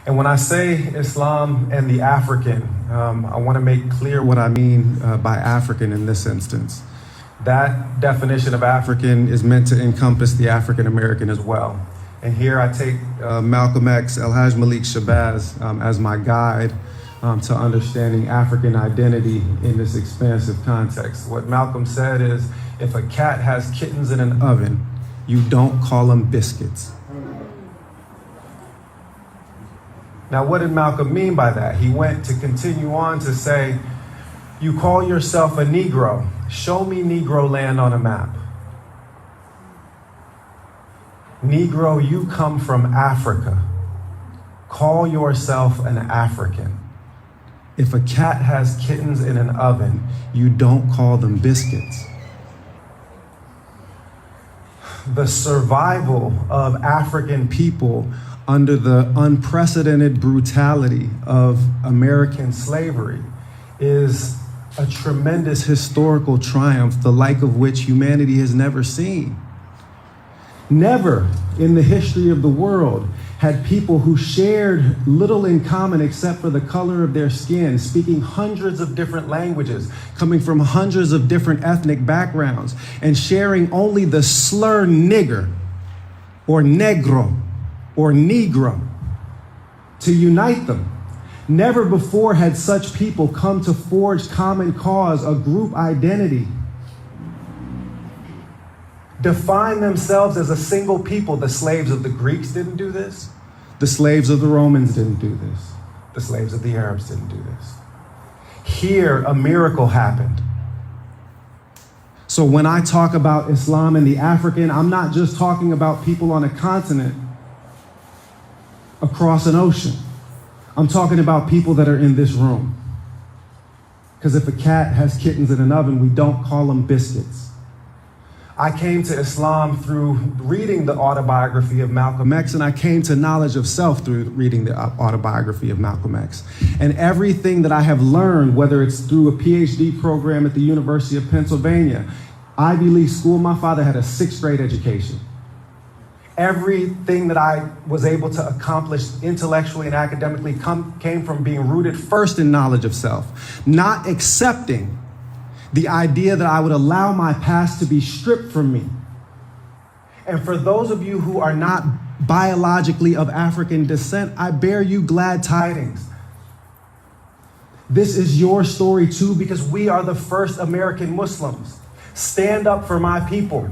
And when I say Islam and the African, I want to make clear what I mean by African in this instance. That definition of African is meant to encompass the African American as well. And here I take Malcolm X, El-Hajj Malik Shabazz as my guide to understanding African identity in this expansive context. What Malcolm said is, if a cat has kittens in an oven, you don't call them biscuits. Now, what did Malcolm mean by that? He went to continue on to say, you call yourself a Negro. Show me Negro land on a map. Negro, you come from Africa. Call yourself an African. If a cat has kittens in an oven, you don't call them biscuits. The survival of African people under the unprecedented brutality of American slavery is a tremendous historical triumph, the like of which humanity has never seen. Never in the history of the world had people who shared little in common except for the color of their skin, speaking hundreds of different languages, coming from hundreds of different ethnic backgrounds, and sharing only the slur nigger or negro or negro to unite them. Never before had such people come to forge common cause, a group identity, define themselves as a single people. The slaves of the Greeks didn't do this. The slaves of the Romans didn't do this. The slaves of the Arabs didn't do this. Here, a miracle happened. So when I talk about Islam and the African, I'm not just talking about people on a continent across an ocean. I'm talking about people that are in this room. Because if a cat has kittens in an oven, we don't call them biscuits. I came to Islam through reading the autobiography of Malcolm X, and I came to knowledge of self through reading the autobiography of Malcolm X. And everything that I have learned, whether it's through a PhD program at the University of Pennsylvania, Ivy League school, my father had a 6th grade education. Everything that I was able to accomplish intellectually and academically came from being rooted first in knowledge of self, not accepting the idea that I would allow my past to be stripped from me. And for those of you who are not biologically of African descent, I bear you glad tidings. This is your story too, because we are the first American Muslims. Stand up for my people.